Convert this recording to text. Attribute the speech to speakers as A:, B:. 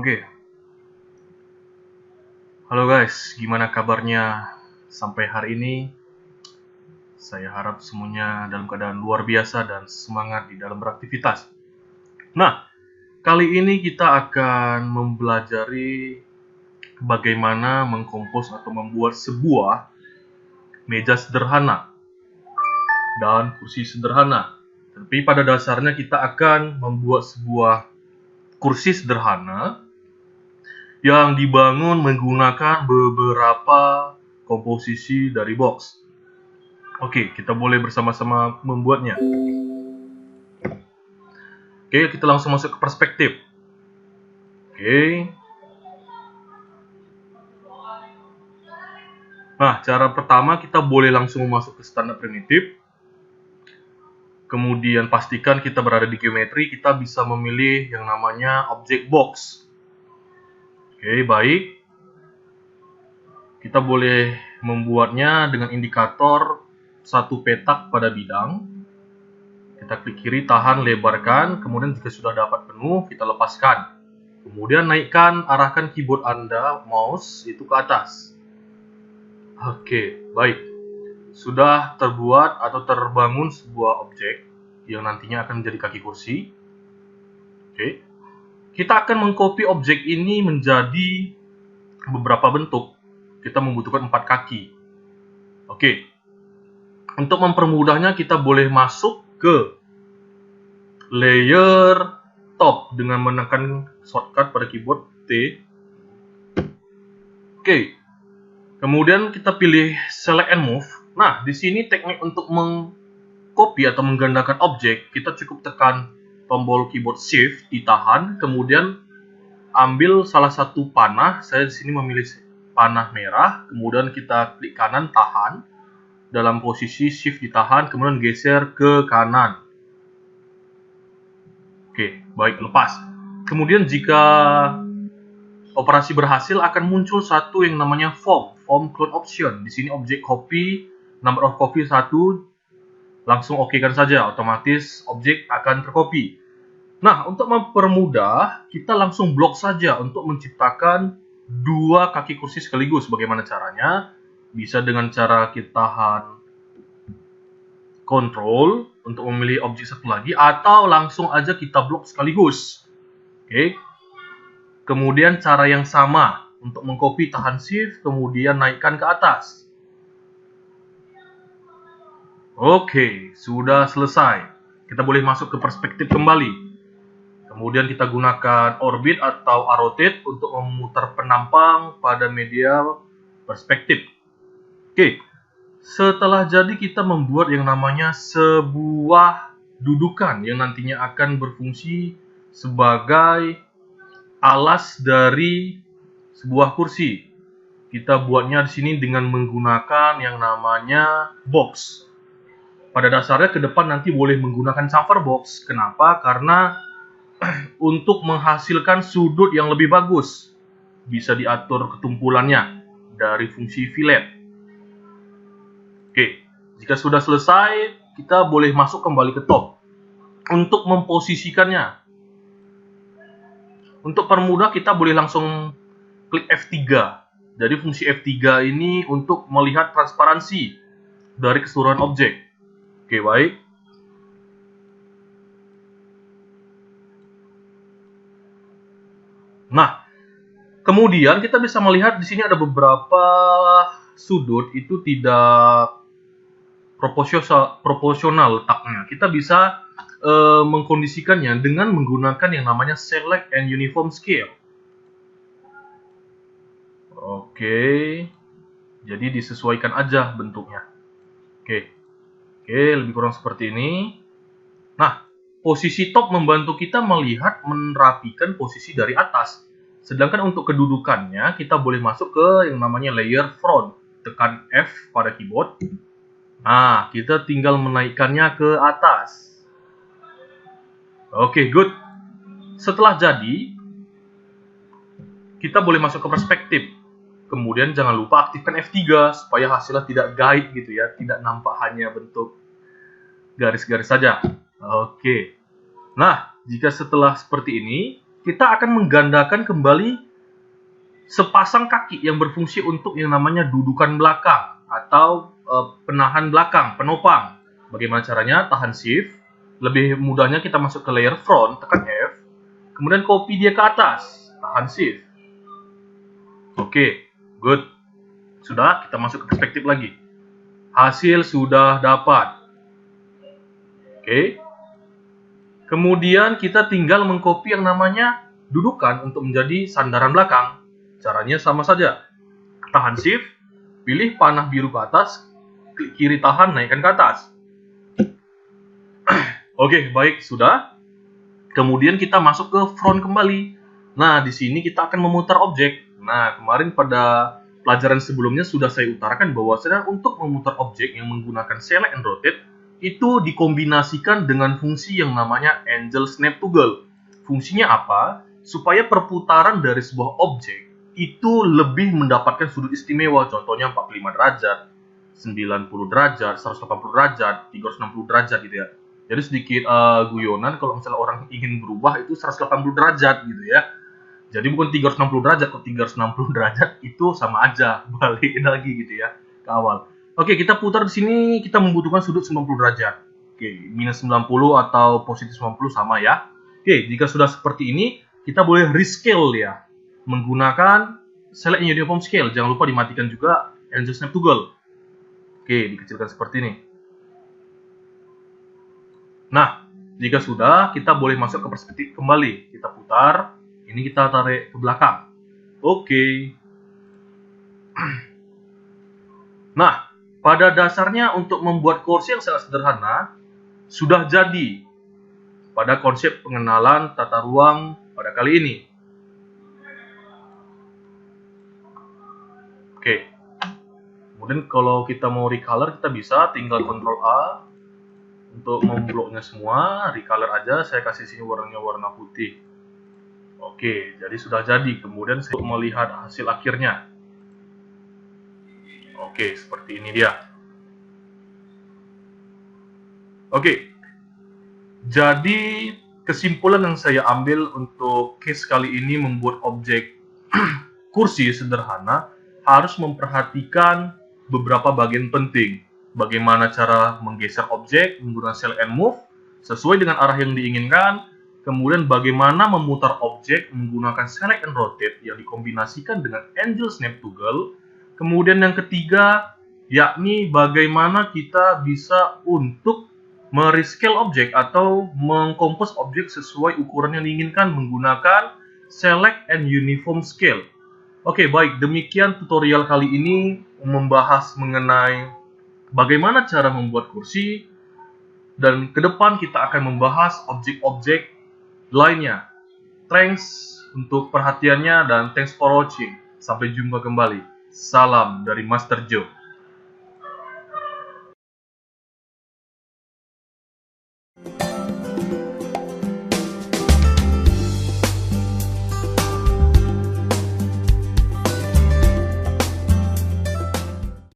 A: Oke, halo guys, gimana kabarnya sampai hari ini? Saya harap semuanya dalam keadaan luar biasa dan semangat di dalam beraktivitas. Nah, kali ini kita akan mempelajari bagaimana mengkompos atau membuat sebuah meja sederhana dan kursi sederhana. Tapi pada dasarnya kita akan membuat sebuah kursi sederhana yang dibangun menggunakan beberapa komposisi dari box. Oke, kita boleh bersama-sama membuatnya. Oke, kita langsung masuk ke perspektif. Oke. Nah, cara pertama kita boleh langsung masuk ke standar primitif. Kemudian pastikan kita berada di geometri, kita bisa memilih yang namanya object box. Oke, baik. Kita boleh membuatnya dengan indikator satu petak pada bidang. Kita klik kiri, tahan, lebarkan. Kemudian jika sudah dapat penuh, kita lepaskan. Kemudian naikkan, arahkan keyboard Anda, mouse, itu ke atas. Oke, baik. Sudah terbuat atau terbangun sebuah objek yang nantinya akan menjadi kaki kursi. Oke. Kita akan mengcopy objek ini menjadi beberapa bentuk. Kita membutuhkan 4 kaki. Oke. Untuk mempermudahnya kita boleh masuk ke layer top dengan menekan shortcut pada keyboard T. Oke. Kemudian kita pilih select and move. Nah, di sini teknik untuk mengcopy atau menggandakan objek, kita cukup tekan tombol keyboard shift, ditahan, kemudian ambil salah satu panah. Saya di sini memilih panah merah, kemudian kita klik kanan, tahan, dalam posisi shift ditahan, kemudian geser ke kanan. Oke, baik, lepas. Kemudian jika operasi berhasil akan muncul satu yang namanya form clone option. Di sini objek copy, number of copy 1, langsung oke kan saja, otomatis objek akan tercopy. Nah, untuk mempermudah, kita langsung blok saja untuk menciptakan 2 kaki kursi sekaligus. Bagaimana caranya? Bisa dengan cara kita tahan Ctrl untuk memilih objek satu lagi, atau langsung aja kita blok sekaligus. Oke. Kemudian cara yang sama untuk mengcopy, tahan Shift, kemudian naikkan ke atas. Oke, sudah selesai. Kita boleh masuk ke perspektif kembali. Kemudian kita gunakan orbit atau rotate untuk memutar penampang pada media perspektif. Oke, setelah jadi kita membuat yang namanya sebuah dudukan yang nantinya akan berfungsi sebagai alas dari sebuah kursi. Kita buatnya di sini dengan menggunakan yang namanya box. Pada dasarnya ke depan nanti boleh menggunakan chamfer box. Kenapa? Karena untuk menghasilkan sudut yang lebih bagus, bisa diatur ketumpulannya dari fungsi fillet. Oke, jika sudah selesai, kita boleh masuk kembali ke top untuk memposisikannya. Untuk permudah kita boleh langsung klik F3. Jadi fungsi F3 ini untuk melihat transparansi dari keseluruhan objek. Oke, baik. Nah, kemudian kita bisa melihat di sini ada beberapa sudut itu tidak proporsional letaknya. Kita bisa mengkondisikannya dengan menggunakan yang namanya select and uniform scale. Oke, jadi disesuaikan aja bentuknya. Oke, lebih kurang seperti ini. Nah, posisi top membantu kita melihat merapikan posisi dari atas. Sedangkan untuk kedudukannya, kita boleh masuk ke yang namanya layer front. Tekan F pada keyboard. Nah, kita tinggal menaikkannya ke atas. Oke, good. Setelah jadi, kita boleh masuk ke perspektif. Kemudian jangan lupa aktifkan F3 supaya hasilnya tidak guide gitu ya. Tidak nampak hanya bentuk garis-garis saja. Oke. Nah, jika setelah seperti ini, kita akan menggandakan kembali sepasang kaki yang berfungsi untuk yang namanya dudukan belakang atau penahan belakang, penopang. Bagaimana caranya? Tahan Shift. Lebih mudahnya kita masuk ke layer front, tekan F. Kemudian copy dia ke atas, tahan Shift. Oke, good. Sudah, kita masuk ke perspektif lagi. Hasil sudah dapat. Oke. Kemudian kita tinggal mengcopy yang namanya dudukan untuk menjadi sandaran belakang. Caranya sama saja. Tahan Shift, pilih panah biru ke atas, klik kiri tahan, naikkan ke atas. Oke, baik, sudah. Kemudian kita masuk ke front kembali. Nah, di sini kita akan memutar objek. Nah, kemarin pada pelajaran sebelumnya sudah saya utarakan bahwa untuk memutar objek yang menggunakan select and rotate itu dikombinasikan dengan fungsi yang namanya Angle Snap Toggle. Fungsinya apa? Supaya perputaran dari sebuah objek itu lebih mendapatkan sudut istimewa. Contohnya 45 derajat, 90 derajat, 180 derajat, 360 derajat gitu ya. Jadi sedikit guyonan kalau misalnya orang ingin berubah itu 180 derajat gitu ya. Jadi bukan 360 derajat, kok 360 derajat itu sama aja, balikin lagi gitu ya ke awal. Oke, kita putar di sini, kita membutuhkan sudut 90 derajat. Oke, minus 90 atau positif 90 sama ya. Oke, jika sudah seperti ini, kita boleh rescale ya. Menggunakan select uniform scale. Jangan lupa dimatikan juga Angle Snap Toggle. Oke, dikecilkan seperti ini. Nah, jika sudah, kita boleh masuk ke perspektif kembali. Kita putar, ini kita tarik ke belakang. Oke. Nah, pada dasarnya untuk membuat kursi yang sangat sederhana, sudah jadi pada konsep pengenalan tata ruang pada kali ini. Oke. Kemudian kalau kita mau recolor, kita bisa tinggal Ctrl A untuk membloknya semua. Recolor aja, saya kasih sini warnanya warna putih. Oke, jadi sudah jadi. Kemudian saya melihat hasil akhirnya. Oke, seperti ini dia. Oke, jadi kesimpulan yang saya ambil untuk case kali ini membuat objek kursi sederhana harus memperhatikan beberapa bagian penting. Bagaimana cara menggeser objek menggunakan select and move sesuai dengan arah yang diinginkan. Kemudian bagaimana memutar objek menggunakan select and rotate yang dikombinasikan dengan Angle Snap Toggle. Kemudian yang ketiga, yakni bagaimana kita bisa untuk merescale objek atau mengkompos objek sesuai ukuran yang diinginkan menggunakan select and uniform scale. Oke, baik, demikian tutorial kali ini membahas mengenai bagaimana cara membuat kursi, dan ke depan kita akan membahas objek-objek lainnya. Thanks untuk perhatiannya dan thanks for watching. Sampai jumpa kembali. Salam dari Master Joe.